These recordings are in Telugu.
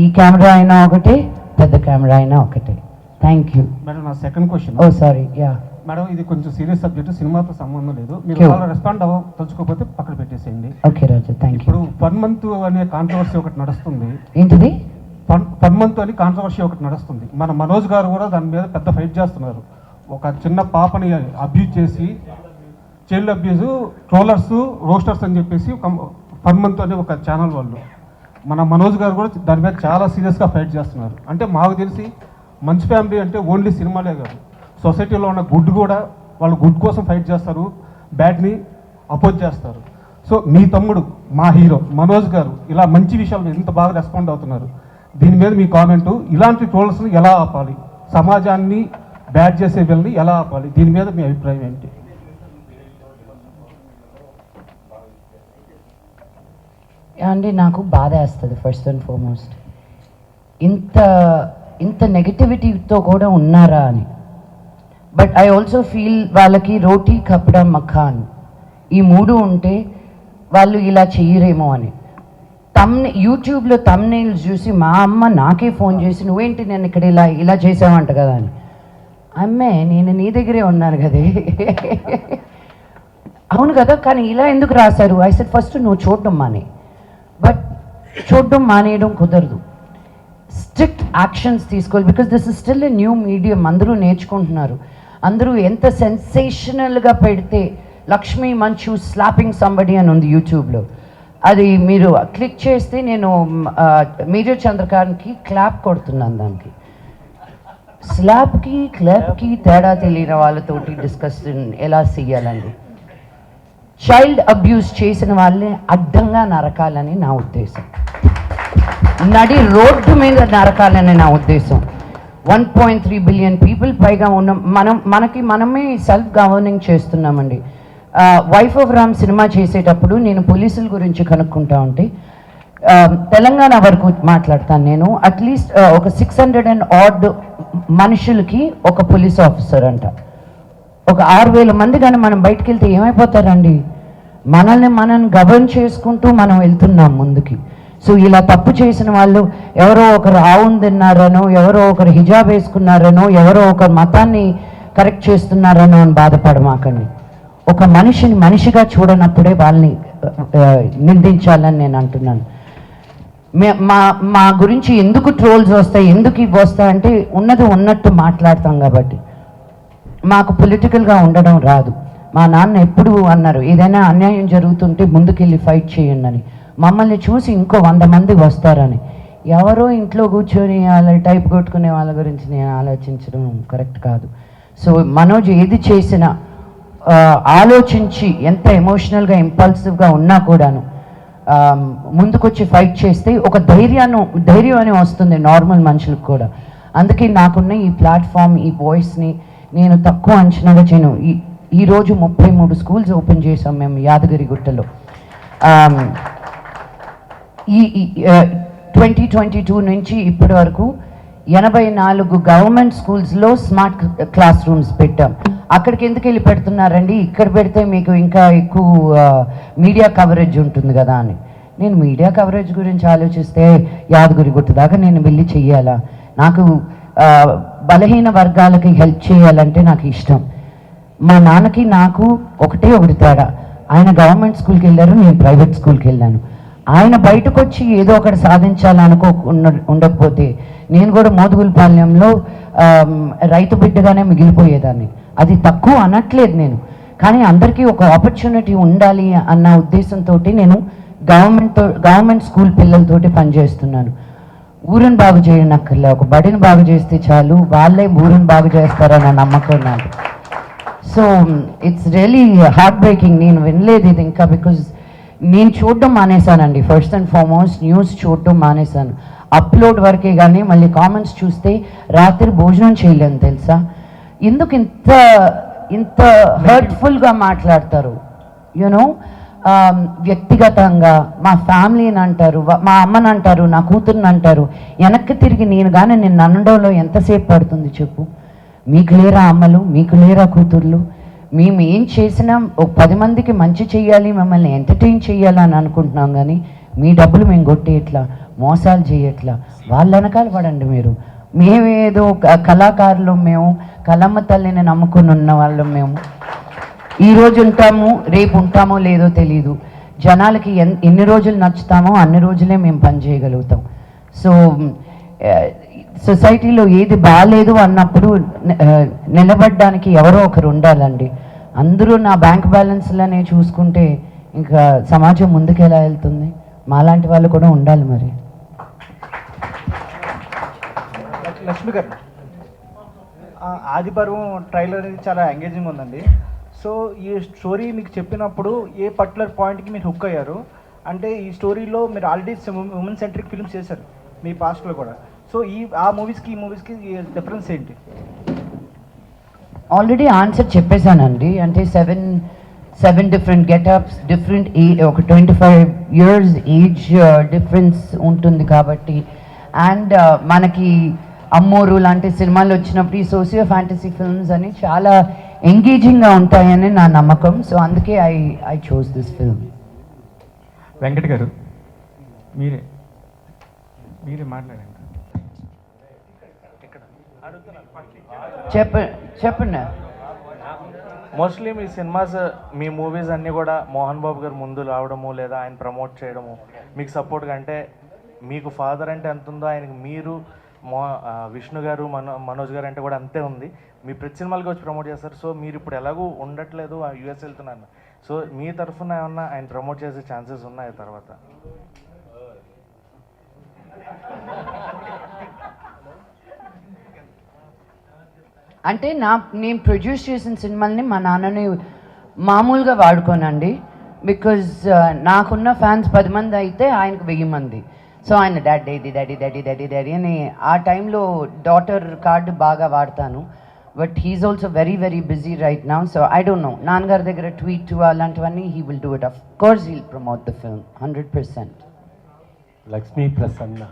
ఈ కెమెరా అయినా ఒకటే, పెద్ద కెమెరా అయినా ఒకటే. Thank you madam. నా సెకండ్ క్వశ్చన్. ఓ సారీ, యా మేడం, ఇది కొంచెం సీరియస్ సబ్జెక్ట్, సినిమాతో సంబంధం లేదు. మీరు Sure. చాలా రెస్పాండ్ తలుచుకోకపోతే పక్కన పెట్టేసేయండి. Okay Raju, thank you. ఇప్పుడు ఫన్ మంత్ అనే కాంట్రవర్సీ ఒకటి నడుస్తుంది. ఏంటిది? ఫన్ మంత్ అని కాంట్రవర్సీ ఒకటి నడుస్తుంది. మన మనోజ్ గారు కూడా దాని మీద పెద్ద ఫైట్ చేస్తున్నారు. ఒక చిన్న పాపని అబ్యూజ్ చేసి, చైల్డ్ అబ్యూజ్, ట్రోలర్స్, రోస్టర్స్ అని చెప్పేసి ఫన్ మంత్ అనే ఒక ఛానల్ వాళ్ళు, మన మనోజ్ గారు కూడా దాని మీద చాలా సీరియస్గా ఫైట్ చేస్తున్నారు. అంటే మాకు తెలిసి మంచి ఫ్యామిలీ అంటే ఓన్లీ సినిమాలే కాదు, సొసైటీలో ఉన్న గుడ్ కూడా, వాళ్ళు గుడ్ కోసం ఫైట్ చేస్తారు, బ్యాడ్ని అపోజ్ చేస్తారు. సో మీ తమ్ముడు, మా హీరో మనోజ్ గారు ఇలా మంచి విషయాలు ఎంత బాగా రెస్పాండ్ అవుతున్నారు, దీని మీద మీ కామెంటు. ఇలాంటి ట్రోల్స్ని ఎలా ఆపాలి, సమాజాన్ని బ్యాడ్ చేసే వీళ్ళని ఎలా ఆపాలి, దీని మీద మీ అభిప్రాయం ఏంటి? అండి, నాకు బాధ వేస్తుంది ఫస్ట్ అండ్ ఫార్మోస్ట్. ఇంత నెగటివిటీతో కూడా ఉన్నారా అని. బట్ ఐ ఆల్సో ఫీల్ వాళ్ళకి రోటీ కపడా మఖాన్ ఈ మూడు ఉంటే వాళ్ళు ఇలా చెయ్యరేమో అని. యూట్యూబ్లో తమ్నెయిల్స్ చూసి మా అమ్మ నాకే ఫోన్ చేసి, నువ్వేంటి నేను ఇక్కడ ఇలా చేసావంట కదా అని. అమ్మే, నేను నీ దగ్గరే ఉన్నాను కదే. అవును కదా, కానీ ఇలా ఎందుకు రాశారు? ఐ సెడ్ ఫస్ట్ నువ్వు చూడడం మానే. బట్ చూడడం మానేయడం కుదరదు, స్ట్రిక్ట్ యాక్షన్స్ తీసుకోవాలి. Because this is still a new medium, అందరూ నేర్చుకుంటున్నారు. అందరూ ఎంత సెన్సేషనల్గా పెడితే, లక్ష్మీ మంచు స్లాపింగ్ సంబడి అని ఉంది యూట్యూబ్లో, అది మీరు క్లిక్ చేస్తే నేను మేజర్ చంద్రకాంత్కి క్లాప్ కొడుతున్నాను. దానికి స్లాప్కి క్లాప్కి తేడా తెలియని వాళ్ళతోటి డిస్కషన్ ఎలా చెయ్యాలండి. చైల్డ్ అబ్యూస్ చేసిన వాళ్ళని అడ్డంగా నరకాలని నా ఉద్దేశం, నడి రోడ్డు మీద నరకాలని నా ఉద్దేశం. 1.3 బిలియన్ పీపుల్ పైగా ఉన్న మనమే సెల్ఫ్ గవర్నింగ్ చేస్తున్నామండి. వైఫ్ ఆఫ్ రామ్ సినిమా చేసేటప్పుడు నేను పోలీసుల గురించి కనుక్కుంటా ఉంటే, తెలంగాణ వరకు మాట్లాడతాను నేను, అట్లీస్ట్ ఒక 600 and odd మనుషులకి ఒక పోలీస్ ఆఫీసర్ అంట. ఒక 6,000 మంది కానీ మనం బయటకు వెళ్తే ఏమైపోతారండి? మనం గవర్న్ చేసుకుంటూ మనం వెళ్తున్నాం ముందుకి. సో ఇలా తప్పు చేసిన వాళ్ళు ఎవరో ఒకరు ఆవును తిన్నారనో, ఎవరో ఒకరు హిజాబ్ వేసుకున్నారనో, ఎవరో ఒకరు మతాన్ని కరెక్ట్ చేస్తున్నారనో అని బాధపడమాకండి. ఒక మనిషిని మనిషిగా చూడనప్పుడే వాళ్ళని నిందించాలని నేను అంటున్నాను. మా గురించి ఎందుకు ట్రోల్స్ వస్తాయి, ఎందుకు ఇవి వస్తాయి అంటే, ఉన్నది ఉన్నట్టు మాట్లాడతాం కాబట్టి. మాకు పొలిటికల్గా ఉండడం రాదు. మా నాన్న ఎప్పుడు అన్నారు, ఏదైనా అన్యాయం జరుగుతుంటే ముందుకెళ్ళి ఫైట్ చేయండి అని. మమ్మల్ని చూసి ఇంకో 100 మంది వస్తారని. ఎవరో ఇంట్లో కూర్చొని వాళ్ళ టైప్ కొట్టుకునే వాళ్ళ గురించి నేను ఆలోచించడం కరెక్ట్ కాదు. సో మనోజ్ ఏది చేసినా ఆలోచించి, ఎంత ఎమోషనల్గా ఇంపల్సివ్గా ఉన్నా కూడాను ముందుకొచ్చి ఫైట్ చేస్తే ఒక ధైర్యం అని వస్తుంది నార్మల్ మనుషులకు కూడా. అందుకే నాకున్న ఈ ప్లాట్ఫామ్, ఈ వాయిస్ని నేను తక్కువ అంచనాగా చేయను. ఈరోజు 33 స్కూల్స్ ఓపెన్ చేసాం మేము యాదగిరిగుట్టలో. ఈ 2022 నుంచి ఇప్పటి వరకు 84 గవర్నమెంట్ స్కూల్స్లో స్మార్ట్ క్లాస్ రూమ్స్ పెట్టాం. అక్కడికి ఎందుకు వెళ్ళి పెడుతున్నారండి, ఇక్కడ పెడితే మీకు ఇంకా ఎక్కువ మీడియా కవరేజ్ ఉంటుంది కదా అని. నేను మీడియా కవరేజ్ గురించి ఆలోచిస్తే యాదగిరిగుట్ట దాకా నేను వెళ్ళి చెయ్యాలా? నాకు బలహీన వర్గాలకి హెల్ప్ చేయాలంటే నాకు ఇష్టం. మా నాన్నకి నాకు ఒకటి తేడా, ఆయన గవర్నమెంట్ స్కూల్కి వెళ్ళారు, నేను ప్రైవేట్ స్కూల్కి వెళ్ళాను. ఆయన బయటకు వచ్చి ఏదో ఒకటి ఉండకపోతే నేను కూడా మోదుగులపాలెంలో రైతు బిడ్డగానే మిగిలిపోయేదాన్ని. అది తక్కువ అనట్లేదు నేను, కానీ అందరికీ ఒక ఆపర్చునిటీ ఉండాలి అన్న ఉద్దేశంతో నేను గవర్నమెంట్ స్కూల్ పిల్లలతోటి పనిచేస్తున్నాను. ఊరిని బాగు చేయనక్కర్లే, ఒక బడిని బాగు చేస్తే చాలు, వాళ్ళే ఊరిని బాగు చేస్తారన్న నమ్మకం నాకు. So it's really heart breaking. నేను వినలేదు ఇది ఇంకా, బికాజ్ నేను చూడడం మానేశానండి. ఫస్ట్ అండ్ ఫార్మోస్ట్ న్యూస్ చూడడం మానేశాను. అప్లోడ్ వరకే కానీ మళ్ళీ కామెంట్స్ చూస్తే రాత్రి భోజనం చేయలేను తెలుసా. ఎందుకు ఇంత హర్ట్ఫుల్గా మాట్లాడతారు? యూనో, వ్యక్తిగతంగా మా ఫ్యామిలీని అంటారు, మా అమ్మని అంటారు, నా కూతుర్ని అంటారు. వెనక్కి తిరిగి నేను కానీ నేను అనడంలో ఎంతసేపు పడుతుంది చెప్పు? మీకు లేరా అమ్మలు, మీకు లేరా కూతుర్లు? మేము ఏం చేసినా ఒక 10 మందికి మంచి చెయ్యాలి, మిమ్మల్ని ఎంటర్టైన్ చేయాలని అనుకుంటున్నాం, కానీ మీ డబ్బులు మేము కొట్టేయట్లా, మోసాలు చేయట్లా, వాళ్ళ వెనకాల పడండి మీరు. మేమేదో కళాకారులు, మేము కళమ్మ తల్లిని నమ్ముకుని ఉన్న వాళ్ళం. మేము ఈరోజు ఉంటాము, రేపు ఉంటామో లేదో తెలీదు. జనాలకి ఎన్ని రోజులు నచ్చుతామో అన్ని రోజులే మేము పని చేయగలుగుతాం. సో సొసైటీలో ఏది బాగాలేదు అన్నప్పుడు నిలబడడానికి ఎవరో ఒకరు ఉండాలండి. అందరూ నా బ్యాంక్ బ్యాలెన్స్లనే చూసుకుంటే ఇంకా సమాజం ముందుకు ఎలా వెళ్తుంది? మాలాంటి వాళ్ళు కూడా ఉండాలి మరి. లక్ష్మి గారు, ఆదిపర్వం ట్రైలర్ అనేది చాలా ఎంగేజింగ్ ఉందండి. సో ఈ స్టోరీ మీకు చెప్పినప్పుడు ఏ పర్టికులర్ పాయింట్కి మీరు హుక్ అయ్యారు? అంటే ఈ స్టోరీలో మీరు ఆల్రెడీ ఉమెన్ సెంట్రిక్ ఫిల్మ్స్ చేశారు మీ పాస్ట్లో కూడా. సో ఆ మూవీస్కి ఈ మూవీస్కి డిఫరెన్స్ ఏంటి? ఆల్రెడీ ఆన్సర్ చెప్పేశానండి. అంటే సెవెన్ డిఫరెంట్ గెటప్స్, డిఫరెంట్ ఒక 25 years ఏజ్ డిఫరెన్స్ ఉంటుంది కాబట్టి. అండ్ మనకి అమ్మోరు లాంటి సినిమాలు వచ్చినప్పుడు ఈ సోషియో ఫ్యాంటసీ ఫిల్మ్స్ అని చాలా ఎంగేజింగ్గా ఉంటాయని నా నమ్మకం. సో అందుకే I chose this film. Venkat గారు, మీరే మాట్లాడండి. చెప్పండి. మోస్ట్లీ మీ సినిమాస్, మీ మూవీస్ అన్నీ కూడా మోహన్ బాబు గారు ముందు రావడము లేదా ఆయన ప్రమోట్ చేయడము మీకు సపోర్ట్గా, అంటే మీకు ఫాదర్ అంటే ఎంత ఉందో ఆయనకి మీరు విష్ణు గారు, మనోజ్ గారు అంటే కూడా అంతే ఉంది. మీ ప్రతి సినిమాలకి వచ్చి ప్రమోట్ చేస్తారు. సో మీరు ఇప్పుడు ఎలాగూ ఉండట్లేదు, యూఎస్ వెళ్తున్నాను. సో మీ తరఫున ఏమన్నా ఆయన ప్రమోట్ చేసే ఛాన్సెస్ ఉన్నాయి తర్వాత? అంటే నేను ప్రొడ్యూస్ చేసిన సినిమాల్ని మా నాన్నని మామూలుగా వాడుకోనండి. బికాజ్ నాకున్న ఫ్యాన్స్ 10 మంది అయితే ఆయనకు 1000 మంది. సో ఆయన daddy daddy daddy daddy daddy అని ఆ టైంలో డాటర్ కార్డు బాగా వాడతాను. But he is also very very busy right now. So I don't know, నాన్నగారి దగ్గర ట్వీట్ అలాంటివన్నీ he will do it. Of course he'll promote the film 100%. Lakshmi Prasanna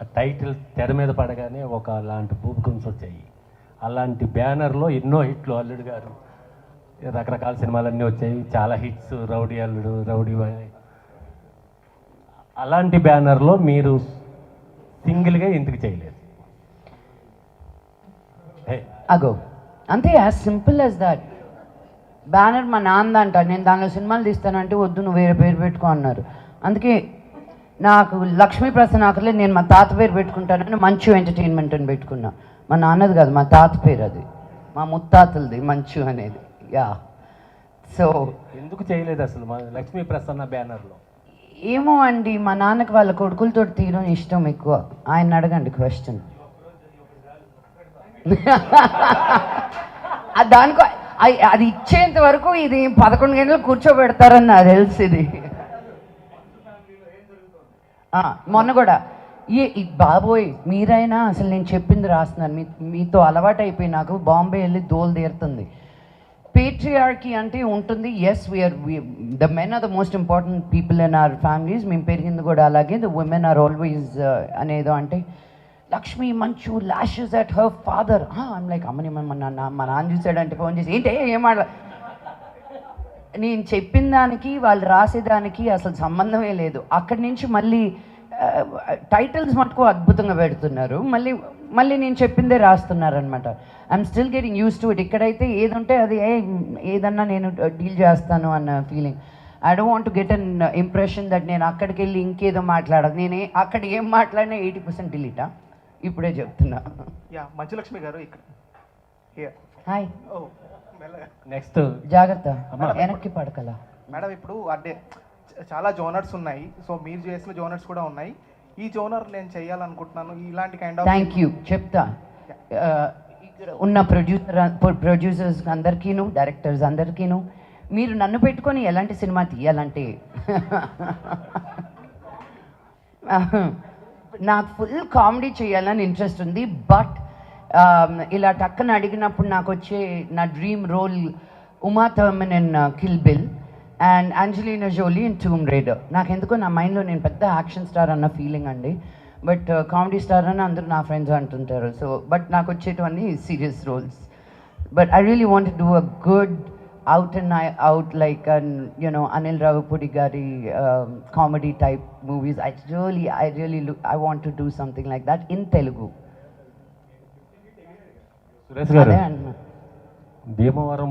ఆ టైటిల్ తెర మీద పడగానే ఒక అలాంటి భూకంప్స్ వచ్చాయి. అలాంటి బ్యానర్లో ఎన్నో హిట్లు, అల్లుడు గారు రకరకాల సినిమాలన్నీ వచ్చాయి, చాలా హిట్స్, రౌడీ అల్లుడు, రౌడీ బాయ్. అలాంటి బ్యానర్లో మీరు సింగిల్గా ఎందుకు చేయలేదు? అగో అంతే, as simple as that. Banner మా నాన్న అంట, నేను దానిలో సినిమాలు తీస్తానంటే వద్దు నువ్వు వేరే పేరు పెట్టుకో అన్నారు. అందుకే నాకు లక్ష్మీ ప్రసన్న ఆకలే, నేను మా తాత పేరు పెట్టుకుంటానని మంచు ఎంటర్టైన్మెంట్ అని పెట్టుకున్నా. మా నాన్నది కాదు, మా తాత పేరు అది, మా ముత్తాతలది మంచు అనేది. యా. సో ఎందుకు చేయలేదు అసలు మా లక్ష్మీ ప్రసన్న బ్యానర్లో? ఏమో అండి, మా నాన్నకి వాళ్ళ కొడుకులతో తీయడం ఇష్టం ఎక్కువ. ఆయన అడగండి క్వశ్చన్. దానికో అది ఇచ్చేంత వరకు ఇది 11 గంటలు కూర్చోబెడతారని నాకు తెలుసు. ఇది మొన్న కూడా బాబోయ్ మీరైనా అసలు నేను చెప్పింది రాస్తున్నాను, మీతో అలవాటు అయిపోయి నాకు బాంబే వెళ్ళి దోలు తీరుతుంది. పేట్రియార్కీ అంటే ఉంటుంది. Yes, we are the men are the most important people in our families. మేము పెరిగింది కూడా అలాగే. ద ఉమెన్ ఆర్ ఆల్వేస్ అనేదో అంటే లక్ష్మి మంచు lashes at her father. I'm like అమ్మని మా నాన్న చూసాడంటే ఫోన్ చేసి ఏంటి ఏం నేను చెప్పిన దానికి వాళ్ళు రాసేదానికి అసలు సంబంధమే లేదు. అక్కడి నుంచి మళ్ళీ టైటిల్స్ మటుకు అద్భుతంగా పెడుతున్నారు, మళ్ళీ నేను చెప్పిందే రాస్తున్నారు అనమాట. I'm still getting use to it. ఇక్కడైతే ఏది ఉంటే అది ఏదన్నా నేను డీల్ చేస్తాను అన్న feeling. I don't want to get an impression that నేను అక్కడికి వెళ్ళి ఇంకేదో మాట్లాడదు. అక్కడ ఏం మాట్లాడినా 80% డిలీటా. ఇప్పుడే చెప్తున్నా. యా, మంచులక్ష్మి గారు ఇక్కడ. హాయ్. నెక్స్ట్ జాగ్రత్త, వెనక్కి పడకలా. మేడం, ఇప్పుడు అంటే చాలా జోనర్స్ ఉన్నాయి. సో మీరు చేసిన జోనర్స్ కూడా ఉన్నాయి. ఈ జోనర్ నేను చేయాలనుకుంటున్నాను, ఇలాంటి కైండ్ ఆఫ్. Thank you. చెప్తా. ఇక్కడ ఉన్న ప్రొడ్యూసర్స్ అందరికీను, డైరెక్టర్స్ అందరికీను, మీరు నన్ను పెట్టుకొని ఎలాంటి సినిమా తీయాలంటే నాకు ఫుల్ కామెడీ చేయాలని ఇంట్రెస్ట్ ఉంది. బట్ ఇలా టక్కన అడిగినప్పుడు నాకు వచ్చే నా dream role Uma Thurman in Kill Bill and Angelina Jolie in Tomb Raider. నాకు ఎందుకో నా మైండ్లో నేను పెద్ద యాక్షన్ స్టార్ అన్న ఫీలింగ్ అండి. బట్ కామెడీ స్టార్ అని అందరూ నా ఫ్రెండ్స్ అంటుంటారు. సో బట్ నాకు వచ్చేటివన్నీ serious roles. But I really want to do a good out and out like an, Anil Ravapudi Gari comedy type movies. I want to do something like that in Telugu. Suresh గారు అదే అంటున్నా. భీమవరం